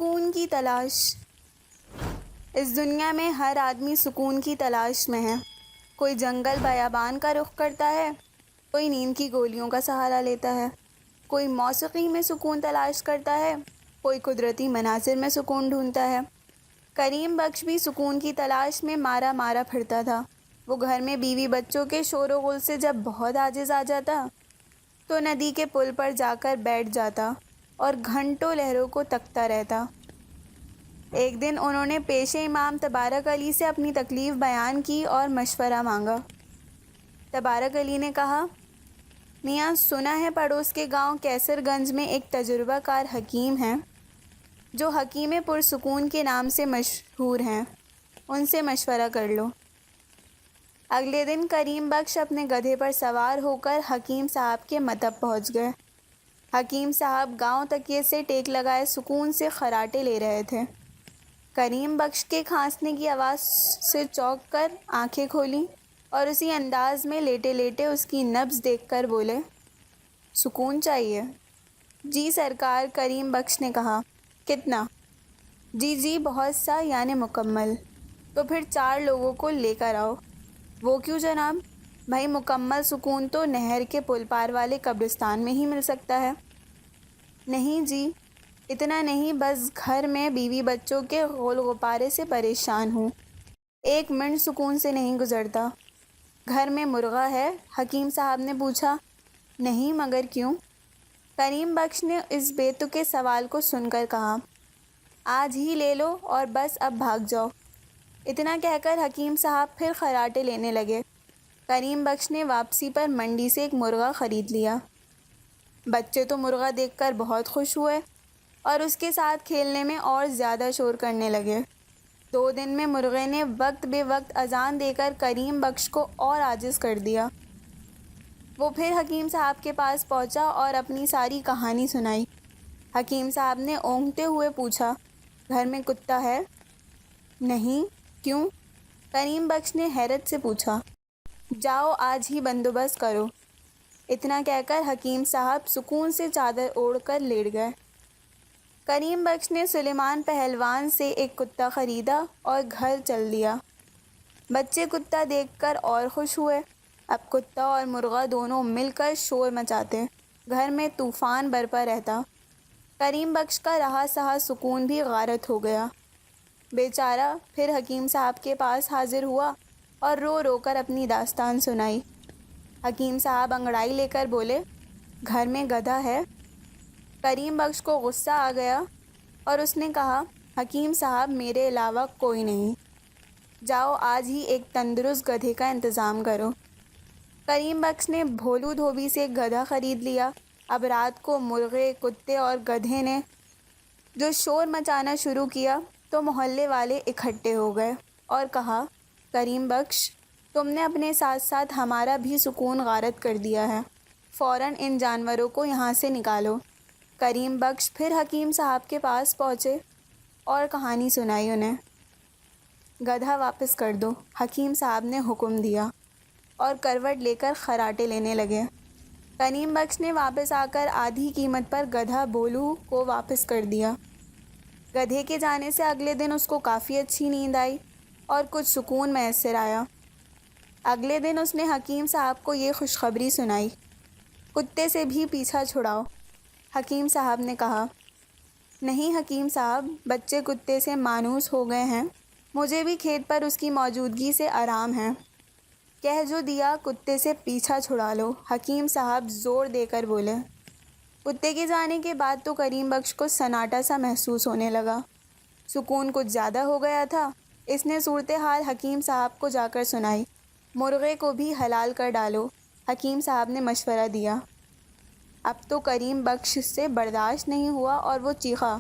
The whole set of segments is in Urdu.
سکون کی تلاش۔ اس دنیا میں ہر آدمی سکون کی تلاش میں ہے۔ کوئی جنگل بیابان کا رخ کرتا ہے، کوئی نیند کی گولیوں کا سہارا لیتا ہے، کوئی موسیقی میں سکون تلاش کرتا ہے، کوئی قدرتی مناظر میں سکون ڈھونڈتا ہے۔ کریم بخش بھی سکون کی تلاش میں مارا مارا پھرتا تھا۔ وہ گھر میں بیوی بچوں کے شور و غل سے جب بہت عاجز آ جاتا تو ندی کے پل پر جا کر بیٹھ جاتا اور گھنٹوں لہروں کو تکتا رہتا۔ ایک دن انہوں نے پیش امام تبارک علی سے اپنی تکلیف بیان کی اور مشورہ مانگا۔ تبارک علی نے کہا، میاں سنا ہے پڑوس کے گاؤں کیسر گنج میں ایک تجربہ کار حکیم ہیں جو حکیم پرسکون کے نام سے مشہور ہیں، ان سے مشورہ کر لو۔ اگلے دن کریم بخش اپنے گدھے پر سوار ہو کر حکیم صاحب کے مطب پہنچ گئے۔ حکیم صاحب گاؤں تکیے سے ٹیک لگائے سکون سے خراٹے لے رہے تھے۔ کریم بخش کے کھانسنے کی آواز سے چونک کر آنکھیں کھولیں اور اسی انداز میں لیٹے لیٹے اس کی نبض دیکھ کر بولے، سکون چاہیے؟ جی سرکار، کریم بخش نے کہا۔ کتنا؟ جی بہت سا، یعنی مکمل۔ تو پھر 4 لوگوں کو لے کر آؤ۔ وہ کیوں جناب؟ بھائی مکمل سکون تو نہر کے پل پار والے قبرستان میں ہی مل سکتا ہے۔ نہیں جی، اتنا نہیں، بس گھر میں بیوی بچوں کے غول غپارے سے پریشان ہوں، 1 منٹ سکون سے نہیں گزرتا۔ گھر میں مرغا ہے؟ حکیم صاحب نے پوچھا۔ نہیں، مگر کیوں؟ کریم بخش نے اس بے تکے سوال کو سن کر کہا، آج ہی لے لو اور بس اب بھاگ جاؤ۔ اتنا کہہ کر حکیم صاحب پھر خراٹے لینے لگے۔ کریم بخش نے واپسی پر منڈی سے ایک مرغا خرید لیا۔ بچے تو مرغا دیکھ کر بہت خوش ہوئے اور اس کے ساتھ کھیلنے میں اور زیادہ شور کرنے لگے۔ 2 دن میں مرغے نے وقت بے وقت اذان دے کر کریم بخش کو اور عاجز کر دیا۔ وہ پھر حکیم صاحب کے پاس پہنچا اور اپنی ساری کہانی سنائی۔ حکیم صاحب نے اونگتے ہوئے پوچھا، گھر میں کتا ہے؟ نہیں، کیوں؟ کریم بخش نے حیرت سے پوچھا۔ جاؤ آج ہی بندوبست کرو۔ اتنا کہہ کر حکیم صاحب سکون سے چادر اوڑھ کر لیٹ گئے۔ کریم بخش نے سلیمان پہلوان سے ایک کتا خریدا اور گھر چل دیا۔ بچے کتا دیکھ کر اور خوش ہوئے۔ اب کتا اور مرغا دونوں مل کر شور مچاتے، گھر میں طوفان برپا رہتا۔ کریم بخش کا رہا سہا سکون بھی غارت ہو گیا۔ بیچارہ پھر حکیم صاحب کے پاس حاضر ہوا اور رو رو کر اپنی داستان سنائی۔ حکیم صاحب انگڑائی لے کر بولے، گھر میں گدھا ہے؟ کریم بخش کو غصہ آ گیا اور اس نے کہا، حکیم صاحب میرے علاوہ کوئی نہیں، جاؤ آج ہی ایک تندرست گدھے کا انتظام کرو۔ کریم بخش نے بھولو دھوبی سے ایک گدھا خرید لیا۔ اب رات کو مرغے، کتے اور گدھے نے جو شور مچانا شروع کیا تو محلے والے اکٹھے ہو گئے اور کہا، کریم بخش تم نے اپنے ساتھ ساتھ ہمارا بھی سکون غارت کر دیا ہے، فوراً ان جانوروں کو یہاں سے نکالو۔ کریم بخش پھر حکیم صاحب کے پاس پہنچے اور کہانی سنائی انہیں۔ گدھا واپس کر دو، حکیم صاحب نے حکم دیا اور کروٹ لے کر خراٹے لینے لگے۔ کریم بخش نے واپس آ کر آدھی قیمت پر گدھا بھولو کو واپس کر دیا۔ گدھے کے جانے سے اگلے دن اس کو کافی اچھی نیند آئی اور کچھ سکون میسر آیا۔ اگلے دن اس نے حکیم صاحب کو یہ خوشخبری سنائی، کتے سے بھی پیچھا چھڑاؤ۔ حکیم صاحب نے کہا، نہیں حکیم صاحب، بچے کتے سے مانوس ہو گئے ہیں، مجھے بھی کھیت پر اس کی موجودگی سے آرام ہے۔ کہہ جو دیا، کتے سے پیچھا چھڑا لو، حکیم صاحب زور دے کر بولے۔ کتے کے جانے کے بعد تو کریم بخش کو سناٹا سا محسوس ہونے لگا۔ سکون کچھ زیادہ ہو گیا تھا۔ اس نے صورتحال حکیم صاحب کو جا کر سنائی۔ مرغے کو بھی حلال کر ڈالو، حکیم صاحب نے مشورہ دیا۔ اب تو کریم بخش سے برداشت نہیں ہوا اور وہ چیخا،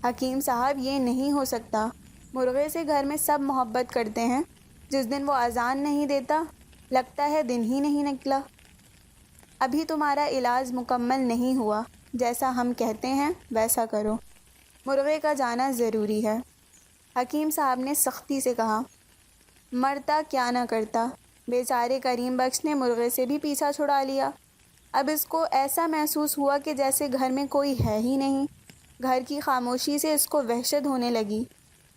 حکیم صاحب یہ نہیں ہو سکتا، مرغے سے گھر میں سب محبت کرتے ہیں، جس دن وہ اذان نہیں دیتا لگتا ہے دن ہی نہیں نکلا۔ ابھی تمہارا علاج مکمل نہیں ہوا، جیسا ہم کہتے ہیں ویسا کرو، مرغے کا جانا ضروری ہے۔ حکیم صاحب نے سختی سے کہا، مرتا کیا نہ کرتا۔ بیچارے کریم بخش نے مرغے سے بھی پیچھا چھڑا لیا۔ اب اس کو ایسا محسوس ہوا کہ جیسے گھر میں کوئی ہے ہی نہیں۔ گھر کی خاموشی سے اس کو وحشت ہونے لگی۔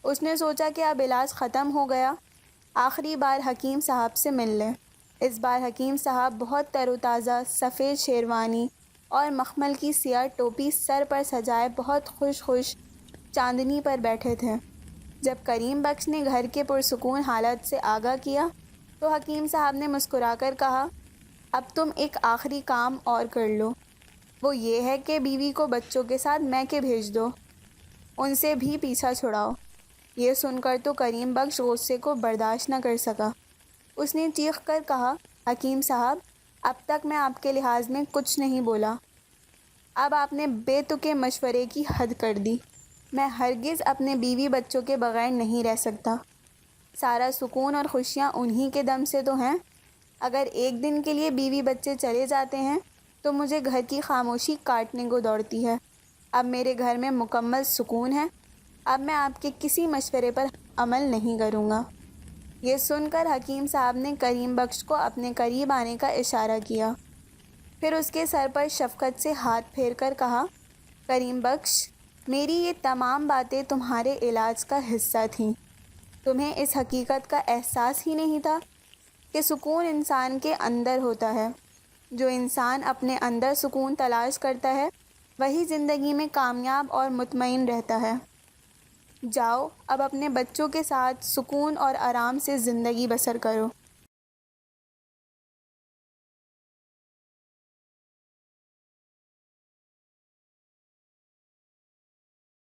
اس نے سوچا کہ اب علاج ختم ہو گیا، آخری بار حکیم صاحب سے مل لیں۔ اس بار حکیم صاحب بہت تر و تازہ سفید شیروانی اور مخمل کی سیاہ ٹوپی سر پر سجائے بہت خوش چاندنی پر بیٹھے تھے۔ جب کریم بخش نے گھر کے پرسکون حالت سے آگاہ کیا تو حکیم صاحب نے مسکرا کر کہا، اب تم ایک آخری کام اور کر لو، وہ یہ ہے کہ بیوی کو بچوں کے ساتھ میکے بھیج دو، ان سے بھی پیچھا چھڑاؤ۔ یہ سن کر تو کریم بخش غصے کو برداشت نہ کر سکا۔ اس نے چیخ کر کہا، حکیم صاحب، اب تک میں آپ کے لحاظ میں کچھ نہیں بولا، اب آپ نے بے تکے مشورے کی حد کر دی۔ میں ہرگز اپنے بیوی بچوں کے بغیر نہیں رہ سکتا۔ سارا سکون اور خوشیاں انہی کے دم سے تو ہیں۔ اگر ایک دن کے لیے بیوی بچے چلے جاتے ہیں تو مجھے گھر کی خاموشی کاٹنے کو دوڑتی ہے۔ اب میرے گھر میں مکمل سکون ہے۔ اب میں آپ کے کسی مشورے پر عمل نہیں کروں گا۔ یہ سن کر حکیم صاحب نے کریم بخش کو اپنے قریب آنے کا اشارہ کیا، پھر اس کے سر پر شفقت سے ہاتھ پھیر کر کہا، کریم بخش، میری یہ تمام باتیں تمہارے علاج کا حصہ تھیں۔ تمہیں اس حقیقت کا احساس ہی نہیں تھا کہ سکون انسان کے اندر ہوتا ہے۔ جو انسان اپنے اندر سکون تلاش کرتا ہے وہی زندگی میں کامیاب اور مطمئن رہتا ہے۔ جاؤ اب اپنے بچوں کے ساتھ سکون اور آرام سے زندگی بسر کرو۔